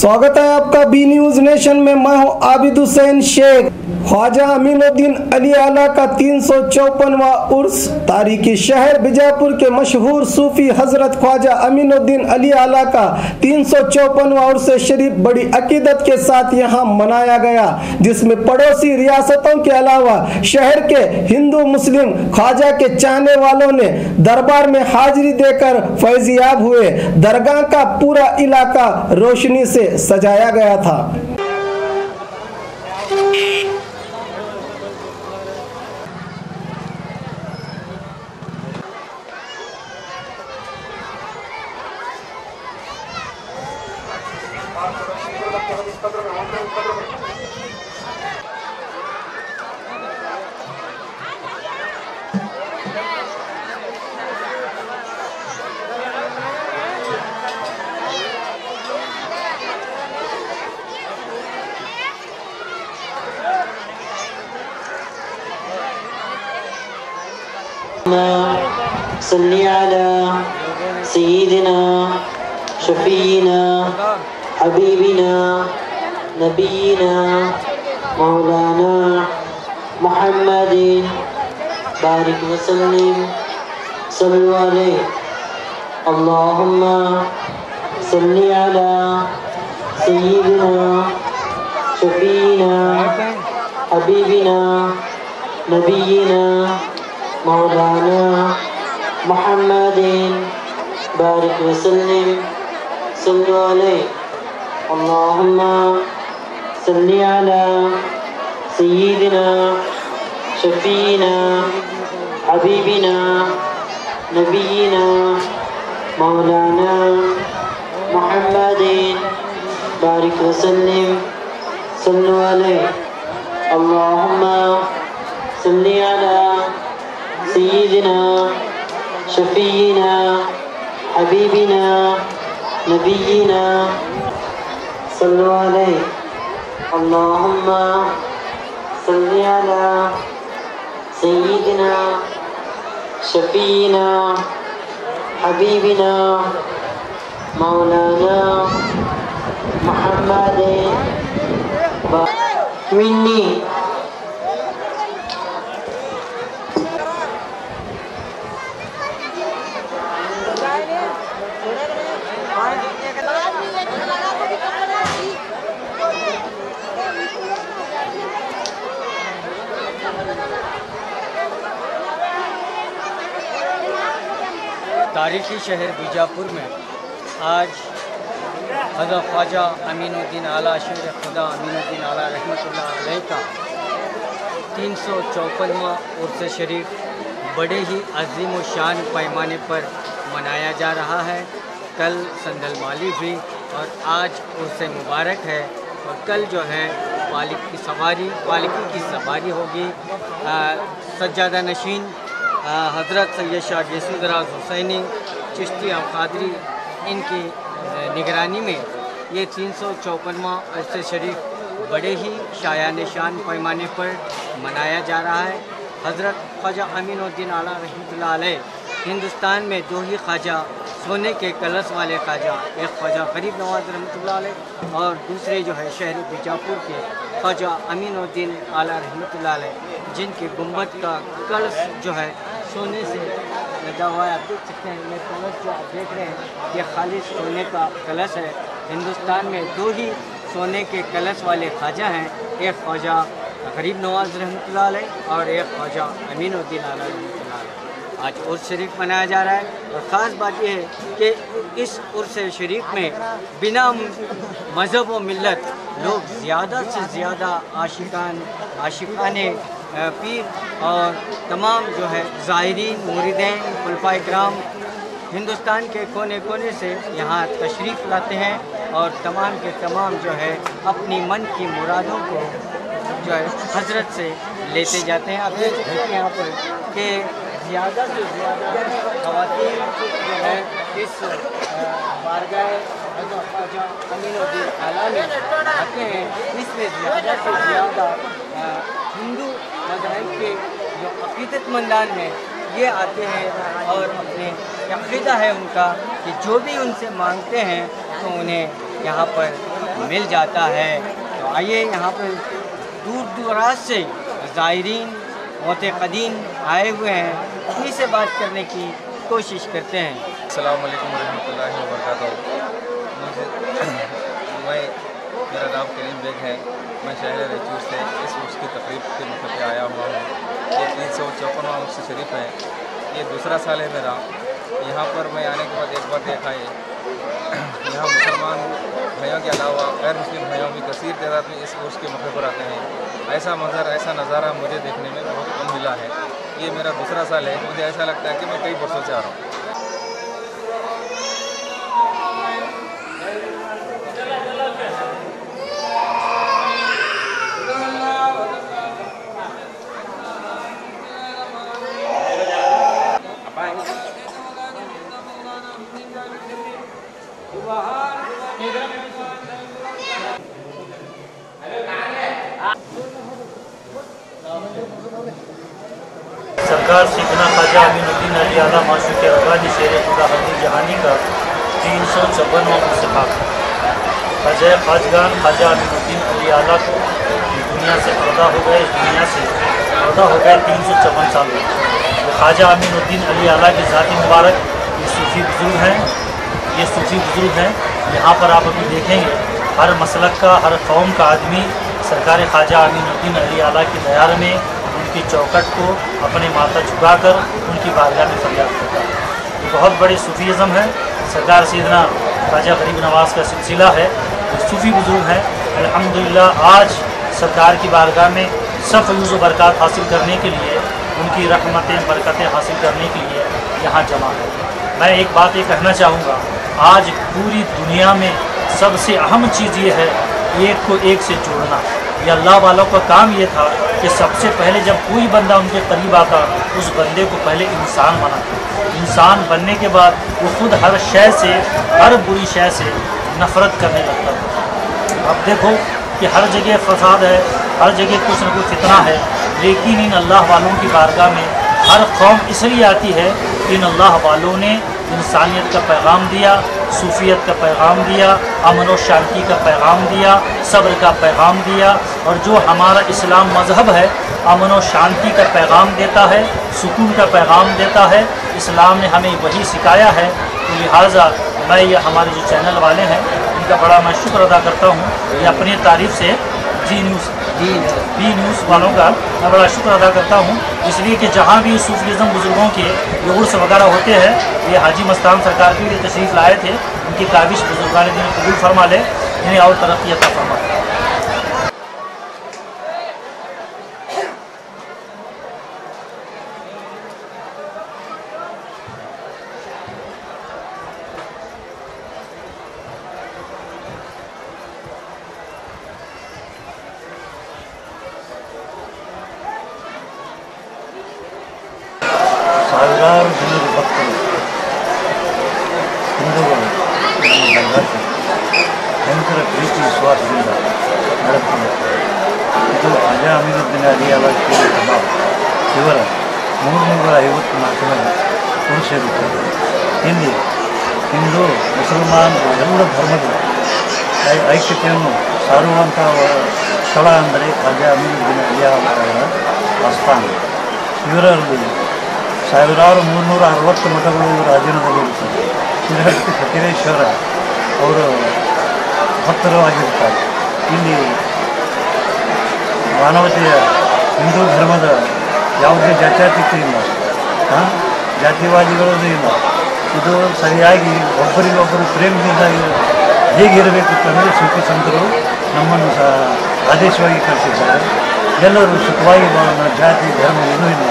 स्वागत है आपका बी न्यूज नेशन में। मैं हूं आबिद हुसैन शेख। ख्वाजा अमीनुद्दीन अली आला का 354वां उर्स तारीखी शहर बीजापुर के मशहूर सूफी हजरत ख्वाजा अमीनुद्दीन अली आला का 354वां उर्स शरीफ बड़ी अकीदत के साथ यहां मनाया गया, जिसमें पड़ोसी रियासतों के अलावा शहर के हिंदू मुस्लिम ख्वाजा के चाहने वालों ने दरबार में हाजिरी देकर फैजियाब हुए। दरगाह का पूरा इलाका रोशनी से सजाया गया था। सल्ली अला सय्यिदिना शफीना हबीबिना नबीना मौलाना मुहम्मदिन बारिक वसल्लिम सल्लु अलैहि। अल्लाहुम्मा सल्ली अला सय्यिदिना शफीना हबीबिना नबीना मौलाना मुहम्मदिन बारिक वसल्लिम सल्लु अलैहि। अल्लाहुम्मा सल्ली अला सय्यिदिना शफीना हबीबिना नबीना मौलाना मुहम्मदिन बारिक वसल्लिम सल्लु अलैहि। अल्लाहुम्मा सल्ली अला सय्यिदिना शफीना हबीबिना नबीना सल्लु अलैहि। अल्लाहुम्मा सल्ली अला सय्यिदिना शफीना हबीबिना मौलाना मुहम्मदिन मिन्नी। तारीखी शहर बीजापुर में आज हज़रत ख्वाजा अमीनुद्दीन आला शेर खुदा अमीनुद्दीन आला रहमतुल्लाह अलैह का 354वां उर्स शरीफ बड़े ही अजीम व शान पैमाने पर मनाया जा रहा है। कल संदल माली हुई और आज उर्स मुबारक है और कल जो है पालकी की सवारी होगी। सज्जादा नशीन हज़रत सैयद शाह गेसूदराज हुसैनी चिश्ती और कादरी इनकी निगरानी में ये 354वां उर्स शरीफ बड़े ही शायान शान पैमाने पर मनाया जा रहा है। हज़रत ख्वाजा अमीनुद्दीन आला रहमतुल्लाह अलैह हिंदुस्तान में दो ही ख्वाजा सोने के कलश वाले ख्वाजा, एक ख्वाजा गरीब नवाज रहमतुल्लाह अलैह और दूसरे जो है शहर बीजापुर के ख्वाजा अमीनुद्दीन आला रहमतुल्लाह अलैह, जिनके गुंबद का कलश जो है सोने से लगा हुआ है। आप देख सकते हैं ये कलश जो आप देख रहे हैं ये खालिश सोने का कलश है। हिंदुस्तान में दो ही सोने के कलश वाले ख्वाजा हैं, एक ख्वाजा गरीब नवाज रहमतुल्लाह अलैह और एक ख्वाजा अमीनुद्दीन आला रहमतुल्लाह अलैह। आज उर्स शरीफ मनाया जा रहा है और ख़ास बात यह है कि इस उर्स शरीफ में बिना मज़हब व मिल्लत लोग ज़्यादा से ज़्यादा आशिकाने पीर और तमाम जो है ज़ाहिरीन मुरीदैन खुलफाए किराम हिंदुस्तान के कोने कोने से यहाँ तशरीफ़ लाते हैं और तमाम के तमाम जो है अपनी मन की मुरादों को जो है हजरत से लेते जाते हैं। आप देख सकते हैं यहाँ पर कि ज़्यादा से ज़्यादा ख़वातीन जो है इस बारगाह हज़रत ख्वाजा अमीनुद्दीन आला में आते हैं। इसमें ज़्यादा से ज़्यादा हिंदू मज़हब के जो अक़ीदतमंदान हैं ये आते हैं और अपने अक़ीदा है उनका कि जो भी उनसे मांगते हैं तो उन्हें यहाँ पर मिल जाता है। तो आइए यहाँ पर दूर दराज से ज़ायरीन मोतक़दीन आए हुए हैं, उन्हीं से बात करने की कोशिश करते हैं। अस्सलाम वालेकुम रहमतुल्लाहि व बरकातहू। मेरा नाम करीम बेग है। मैं शहर रचूर से इस उर्स की तकरीब के मौके पर आया हुआ हूँ। ये 354वां उर्स शरीफ है। ये दूसरा साल है मेरा। यहाँ पर मैं आने के बाद एक बार देखा है, यहाँ मुसलमान भाइयों के अलावा गैर मुस्लिम भाइयों भी कसीर तादाद में इस उर्स के मौके पर आते हैं। ऐसा मंजर, ऐसा नज़ारा मुझे देखने में बहुत कम मिला है। ये मेरा दूसरा साल है। मुझे ऐसा लगता है कि मैं कई वर्षों से आ रहा हूँ। सरकार सीखना ख्वाजा अमीनुद्दीन अली आला माशूक़ रब्बानी शेर खुदा हकीम जहानी का 354वां इत्तेफाक। ख्वाजा ख्वाजगान ख्वाजा अमीनुद्दीन अली आला को दुनिया से पैदा हो गए 354 साल में। ख्वाजा अमीनुद्दीन अली आला की ज़ाती मुबारक ये सूफ़ी बुज़ुर्ग हैं। यहाँ पर आप अभी देखेंगे हर मसलक का, हर कौम का आदमी सरकार ख्वाजा अमीनुद्दीन अली आला की दयार में उनकी चौखट को अपने माथा झुकाकर उनकी बारगाह में फरियाद करता है। ये बहुत बड़ी सूफ़ीज़म है। सरकार सैयदना ख्वाजा गरीब नवाज़ का सिलसिला है। ये सूफ़ी बुज़ुर्ग हैं। अल्हम्दुलिल्लाह आज सरकार की बारगाह में सब फयूज़ व बरक़ात हासिल करने के लिए, उनकी रहमतें बरकतें हासिल करने के लिए यहाँ जमा है। मैं एक बात ये कहना चाहूँगा, आज पूरी दुनिया में सबसे अहम चीज़ ये है एक को एक से जोड़ना। ये अल्लाह वालों का काम ये था कि सबसे पहले जब कोई बंदा उनके करीब आता, उस बंदे को पहले इंसान बनाता। इंसान बनने के बाद वो खुद हर शय से, हर बुरी शय से नफ़रत करने लगता था। अब देखो कि हर जगह फसाद है, हर जगह कुछ न कुछ फितना है, लेकिन इन अल्लाह वालों की बारगाह में हर कौम इसलिए आती है कि इन अल्लाह वालों ने इंसानियत का पैगाम दिया, सूफियत का पैगाम दिया, अमन और शांति का पैगाम दिया, सब्र का पैगाम दिया। और जो हमारा इस्लाम मज़हब है अमन और शांति का पैगाम देता है, सुकून का पैगाम देता है। इस्लाम ने हमें वही सिखाया है। तो लिहाजा मैं ये हमारे जो चैनल वाले हैं इनका बड़ा मैं शुक्र अदा करता हूँ। ये अपनी तारीफ़ से बी न्यूज़ वालों का मैं बड़ा शुक्र अदा करता हूँ, इसलिए कि जहाँ भी सूफीज़म बुज़ुर्गों के ये उर्स वगैरह होते हैं, ये हाजी मस्तान सरकार के लिए तशरीफ़ लाए थे। उनकी काबिश बुज़ुर्गान दिन कबूल फरमा ले, इन्हें और तरक्की अता फरमा। ಸಾವಿರಾರು ಜನರು ಭಕ್ತರು ಹಿಂದೂಗಳು ನಮ್ಮ ಗಂಗಾಕ್ಕೆ ಭಯಂಕರ ಪ್ರೀತಿ ವಿಶ್ವಾಸದಿಂದ ನಡೆದುಕೊಂಡಿದ್ದಾರೆ. ಇದು ಖ್ವಾಜಾ ಅಮೀನುದ್ದೀನ್ ಅಲಿ ಆಲ ಶೇರ್ ಕಬಾಬ್ ಇವರ 354ನೇ ಪುರುಷರಿದ್ದಾರೆ. ಇಲ್ಲಿ ಹಿಂದೂ ಮುಸಲ್ಮಾನ್ ಎಲ್ಲ ಧರ್ಮದ ಐಕ್ಯತೆಯನ್ನು ಸಾರುವಂಥ ಸ್ಥಳ ಅಂದರೆ ಖ್ವಾಜಾ ಅಮೀನುದ್ದೀನ್ ಅಲಿ ಆಲ ಅವರ ಆಸ್ಥಾನ. ಇವರಲ್ಲಿ ಸಾವಿರಾರು 360 ಮಠಗಳು ಇವರ ಅಧೀನದಲ್ಲಿರುತ್ತದೆ. ಶ್ರೀಹಟ್ಟಿ ಫಕೀರೇಶ್ವರ ಅವರು ಭಕ್ತರು ಆಗಿರ್ತಾರೆ. ಇಲ್ಲಿ ಮಾನವತೆಯ ಹಿಂದೂ ಧರ್ಮದ ಯಾವುದೇ ಜಾತ್ಯತೀತ ಇಲ್ಲ, ಜಾತಿವಾದಿಗಳೂ ಇಲ್ಲ. ಇದು ಸರಿಯಾಗಿ ಒಬ್ಬರಿಗೊಬ್ಬರು ಪ್ರೇಮದಿಂದ ಹೇಗಿರಬೇಕು ಅಂತಂದರೆ ಸೂಫಿ ಸಂತರು ನಮ್ಮನ್ನು ಸಹ ಆದೇಶವಾಗಿ ಕಲಿಸಿದ್ದಾರೆ. ಎಲ್ಲರೂ ಸುಖವಾಗಿ ಬಾಳೋಣ, ಜಾತಿ ಧರ್ಮ ಏನೂ ಇಲ್ಲ.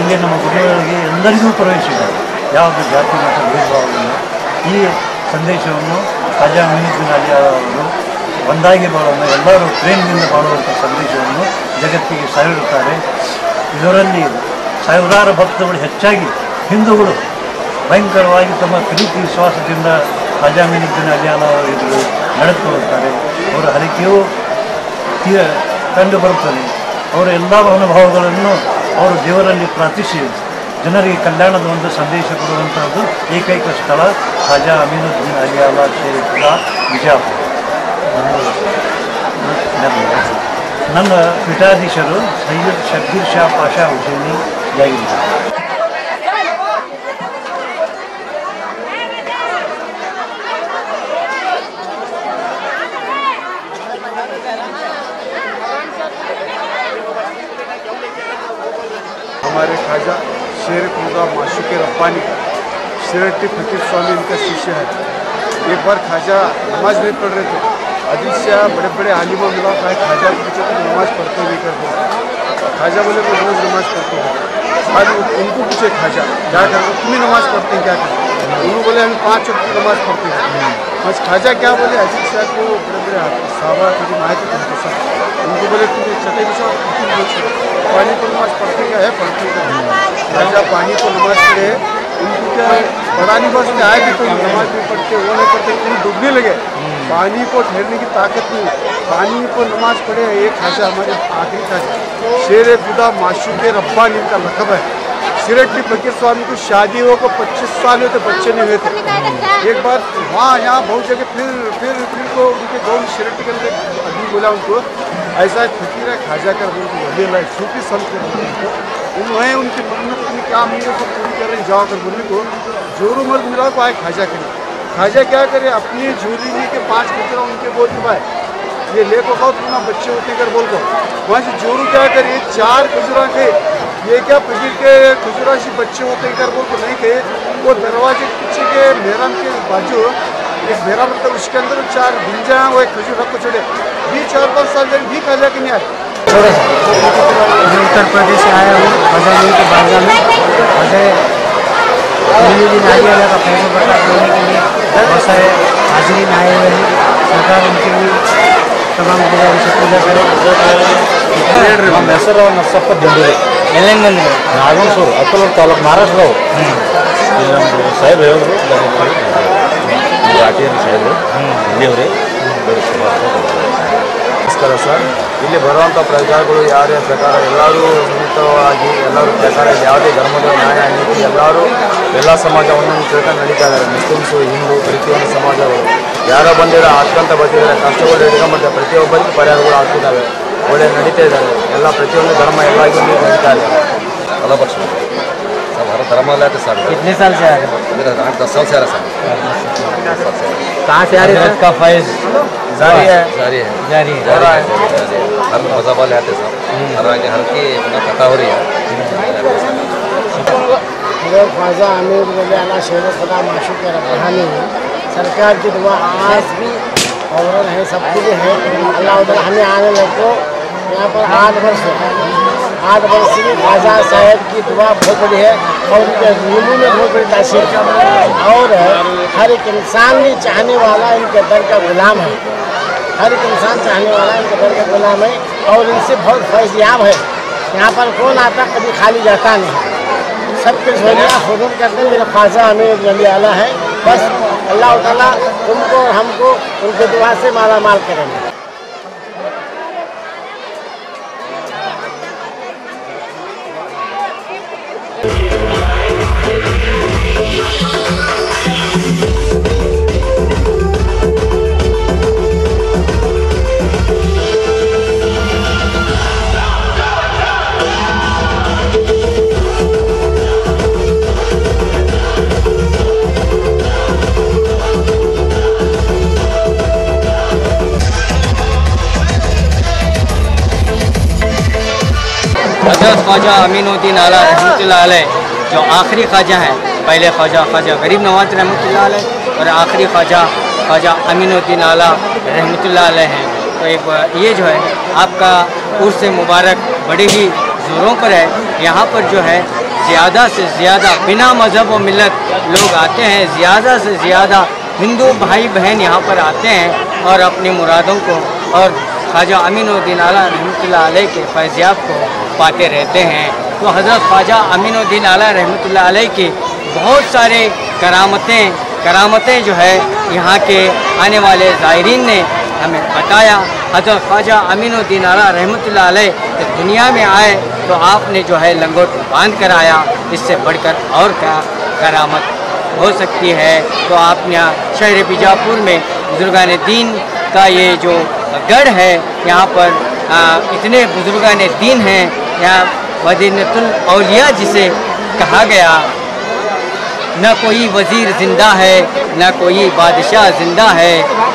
ಇಲ್ಲಿ ನಮ್ಮ ಗುರುಗಳಿಗೆ ಎಲ್ಲರಿಗೂ ಪ್ರವೇಶಿದೆ, ಯಾವುದು ಜಾತಿ ಮತ ಭೇದಭಾವವಿಲ್ಲ. ಈ ಸಂದೇಶವನ್ನು ಖ್ವಾಜಾ ಅಮೀನುದ್ದೀನ್ ಅಲಿ ಅವರು ಒಂದಾಗಿ ಬಾಳೋಣ, ಎಲ್ಲರೂ ಪ್ರೇಮದಿಂದ ಬಾಳುವಂಥ ಸಂದೇಶವನ್ನು ಜಗತ್ತಿಗೆ ಸಾರಿರುತ್ತಾರೆ. ಇದರಲ್ಲಿ ಸಾವಿರಾರು ಭಕ್ತಗಳು, ಹೆಚ್ಚಾಗಿ ಹಿಂದೂಗಳು ಭಯಂಕರವಾಗಿ ತಮ್ಮ ಪ್ರೀತಿ ವಿಶ್ವಾಸದಿಂದ ಖ್ವಾಜಾ ಅಮೀನುದ್ದೀನ್ ಅಲಿ ಅವರು ಎದುರು ನಡೆದುಕೊಳ್ಳುತ್ತಾರೆ. ಅವರ ಹರಿಕೆಯೂ ಕಂಡು ಬರುತ್ತದೆ. ಅವರ ಎಲ್ಲ ಅನುಭವಗಳನ್ನು ಅವರು ದೇವರಲ್ಲಿ ಪ್ರಾರ್ಥಿಸಿ ಜನರಿಗೆ ಕಲ್ಯಾಣದ ಒಂದು ಸಂದೇಶ ಕೊಡುವಂಥದ್ದು ಏಕೈಕ ಸ್ಥಳ ಖ್ವಾಜಾ ಅಮೀನುದ್ದೀನ್ ಅಲಿ ಆಲ ಶೇರ್ ವಿಜಯಪುರ. ನನ್ನ ಪೀಠಾಧೀಶರು ಸೈಯದ್ ಶಬ್ಬೀರ್ ಶಾ ಪಾಷಾ ಹುಸೇನಿ ಜೈಲಿಂದ. हमारे ख्वाजा शेर खुदा माशूक़ रब्बानी शिरटी फकीर स्वामी इनका शिष्य है। एक बार ख्वाजा नमाज नहीं पढ़ रहे थे, अजीज शाह बड़े बड़े आलिमा मिला कहा ख्वाजा के पीछे तुम नमाज पढ़ते नहीं करते। ख्वाजा बोले मैं रोज़ नमाज पढ़ते हैं। आज उनको पूछे ख्वाजा क्या करते, तुम ही नमाज पढ़ते हैं क्या करते? उन्होंने बोले हम 5 वक्त की नमाज पढ़ते हैं। बस ख्वाजा क्या बोले, अजीज शाह को बड़े बड़े साहबा की माहिती उनके साथ उनको बोले तुम चटे के साथ पानी को नमाज पढ़ते क्या है, पढ़ते क्या? ख्वाजा पानी को नमाज पढ़े, उनको क्या पता नहीं बस आए कि तुम नमाज नहीं पढ़ते, वो नहीं पढ़ते, तुम डूबने लगे। पानी को ठहरने की ताकत नहीं, पानी को नमाज पढ़े। एक ख्वाजा हमारे आखिरी ख्वाजा शेर खुदा माशूक़ रब्बानी का लक़ब है। शिरटी फकीर स्वामी को शादी हो को 25 साल हुए थे, बच्चे नहीं हुए थे। एक बार वहाँ यहाँ बहुत जगह फिर को उनके गाँव शिरटी के अंदर आदमी बोला उनको ऐसा फकीर है ख्वाजा कर बोल वली सूफी संत कर उन्होंने उनकी मन्नत की क्या मीरे को पूरी कर रहे जाओ कर बोलने को जोरों मर्द मिला को आए ख्वाजा करें। ख्वाजा क्या करे, अपनी झोली में के 5 खजूरा उनके बोल के भाई ये ले को खाओ तुम बच्चे होते कर बोल को वहाँ से जोरू क्या करे 4 खजूरा थे, ये क्या फकीर के खजूरा से बच्चे होते कर बोल को नहीं थे। वो दरवाजे के पीछे के मेहरान के बाजू एक मेहरा मतलब उसके अंदर 4 भिंजा वो एक खजूर रख को चढ़े भी 4-5 साल जब भी ख्वाजा के नहीं आए। उत्तर प्रदेश से आया हूँ ख्वाजा के बारगाह में नारियाला का फैसला बर्दाश्त करने के लिए बहुत सारे हाजिरीन आए हुए हैं। सरकार उनके लिए तमाम गुजारिश पूजा करें। ನಮ್ಮ ಹೆಸರು ನರಸಪ್ಪ ದಿಂಡೂರಿ, ಎಲ್ಲಿಂದ ನಾಗೇಶ್ವರ ಅಕ್ಕಲೂರು ತಾಲೂಕು ಮಹಾರಾಷ್ಟ್ರ. ನಮ್ಮದು ಸಾಹೇಬ್ ಹೇಳಿದ್ರು ಘಾಟಿಯನ್ನು ಸಾಹೇಬರು ಇಲ್ಲಿಯವರೇ ನಮಸ್ಕಾರ ಸರ್. ಇಲ್ಲಿ ಬರುವಂಥ ಪ್ರಜೆಗಳು ಯಾರೇ ಪ್ರಕಾರ ಎಲ್ಲರೂ ನಿಮಿತ್ತವಾಗಿ ಎಲ್ಲರೂ ಪ್ರಕಾರ ಯಾವುದೇ ಧರ್ಮದ ನ್ಯಾಯ ನೀತಿ ಎಲ್ಲ ಸಮಾಜ ಒಂದೊಂದು ತಿಳ್ಕೊಂಡು ನಡೀತಾ ಇದ್ದಾರೆ. ಮುಸ್ಲಿಮ್ಸು ಹಿಂದೂ ಪ್ರತಿಯೊಂದು ಸಮಾಜಗಳು ಯಾರೋ ಬಂದಿರೋ ಹತ್ಕೊಂತ ಬರ್ತಿದ್ದಾರೆ, ಕಷ್ಟಗಳು ಹಿಡ್ಕೊಂಡ್ಬರ್ತಾರೆ, ಪ್ರತಿಯೊಬ್ಬರಿಗೂ ಪರಿಹಾರಗಳು ಆಗ್ತಿದ್ದಾವೆ, ಒಳ್ಳೆ ನಡೀತಾ ಇದ್ದಾರೆ. ಎಲ್ಲ ಪ್ರತಿಯೊಂದು ಧರ್ಮ ಎಲ್ಲ ನಡೀತಾ ಇದೆ. अलग बख्श सब हमारा धर्म वाला है सर। कितने साल से आ रहे हैं? मेरा 10 साल से आ रहा सर। कहाँ से आ रहे हैं? का फैज़ जारी है हो रहा है। हर मज़हब वाले आते सब हर आगे हर की अपना पता हो रही है। ख्वाजा आमिर वली आला शेर खुदा माशूक़ रब्बानी सरकार की दुआ आज भी और है सबके लिए है। अल्लाह ताला हमें आने लगो यहाँ पर 8 वर्ष से ख्वाजा साहब की दुआ बहुत बड़ी है और उनके रूबू में बहुत बड़ी तासीर और हर एक इंसान भी चाहने वाला इनके दर का गुलाम है। हर एक इंसान चाहने वाला इनके दर का गुलाम है और इनसे बहुत फैज़याब है। यहाँ पर कौन आता कभी खाली जाता नहीं, सबके झोलियाँ फुरूर करते मेरा ख्वाजा आमिर वली आला है। बस अल्लाह ताला उनको और हमको उनके दुआ से माला माल करेंगे। हज़रत ख्वाजा अमीनुद्दीन आला रहमतुल्लाह अलैह जो आखिरी ख्वाजा हैं, पहले ख्वाजा गरीब नवाज रहमतुल्लाह अलैह और आखिरी ख्वाजा अमीनुद्दीन आला रहमतुल्लाह अलैह हैं। तो एक ये जो है आपका उर्स मुबारक बड़े ही ज़ोरों पर है। यहाँ पर जो है ज़्यादा से ज़्यादा बिना मज़हब व मिलत लोग आते हैं, ज़्यादा से ज़्यादा हिंदू भाई बहन यहाँ पर आते हैं और अपनी मुरादों को और ख्वाजा अमीनुद्दीन आला रहमतुल्लाह अलैह के फैज़याब को पाते रहते हैं। तो हज़रत ख्वाजा अमीनुद्दीन आला रहमतुल्लाह अलैह की बहुत सारे करामतें जो है यहाँ के आने वाले ज़ायरीन ने हमें बताया। हज़रत ख्वाजा अमीनुद्दीन आला रहमतुल्लाह अलैह दुनिया में आए तो आपने जो है लंगोट बांध कर आया, इससे बढ़कर और क्या करामत हो सकती है। तो आपने यहाँ शहर बीजापुर में बुजुर्गान दीन का ये जो गढ़ है। यहाँ पर इतने बुजुर्गान दीन हैं। यहाँ मदीनतुल औलिया जिसे कहा गया, न कोई वज़ीर ज़िंदा है न कोई बादशाह ज़िंदा है,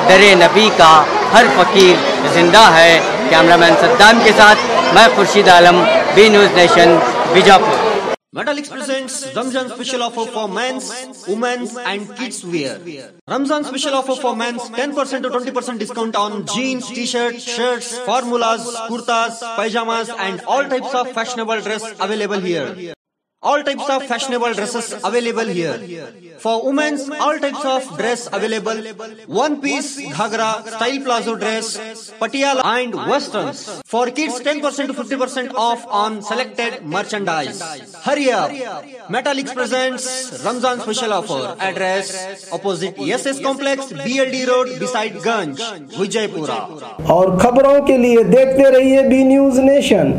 दरे नबी का हर फ़कीर ज़िंदा है। कैमरामैन सद्दाम के साथ मैं Khurshid Alam, B News Nation, Bijapur. Metallics presents Ramzan special offer for men's, women's and kids wear. Ramzan special offer for men's 10% to 20% discount on jeans, t-shirts, shirts, formulas, kurtas, pajamas and all types of fashionable dress available here. All types of fashionable dresses available here. For women's, all types of dress available. One piece, ghagra, style plazo dress, patiala and westerns. For kids, 10% to 50% off on selected merchandise. Hurry up! Metallics presents Ramzan special offer. Address opposite ESS Complex, BLD Road beside Ganj, Vijaypura. और खबरों के लिए देखते रहिए B News nation.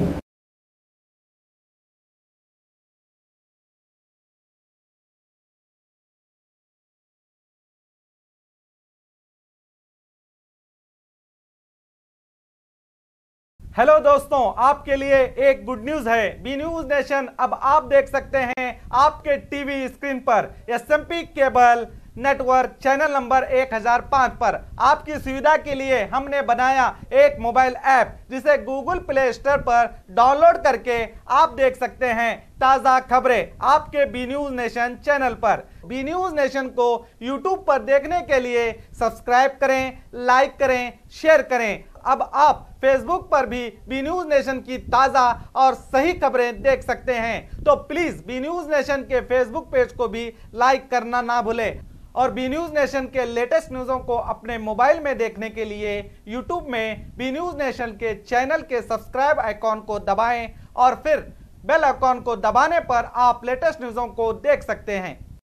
Hello दोस्तों, आपके लिए एक गुड न्यूज है। बी न्यूज नेशन अब आप देख सकते हैं आपके टीवी स्क्रीन पर SMP cable network channel number 1005 पर। आपकी सुविधा के लिए हमने बनाया एक मोबाइल ऐप जिसे गूगल प्ले स्टोर पर डाउनलोड करके आप देख सकते हैं ताज़ा खबरें आपके बी न्यूज नेशन चैनल पर। बी न्यूज नेशन को यूट्यूब पर देखने के लिए सब्सक्राइब करें, लाइक करें, शेयर करें। अब आप फेसबुक पर भी बी न्यूज नेशन की ताज़ा और सही खबरें देख सकते हैं। तो प्लीज़ बी न्यूज नेशन के फेसबुक पेज को भी लाइक करना ना भूलें। और बी न्यूज नेशन के लेटेस्ट न्यूज़ों को अपने मोबाइल में देखने के लिए यूट्यूब में बी न्यूज नेशन के चैनल के सब्सक्राइब आइकॉन को दबाएं और फिर बेल आइकॉन को दबाने पर आप लेटेस्ट न्यूज़ों को देख सकते हैं।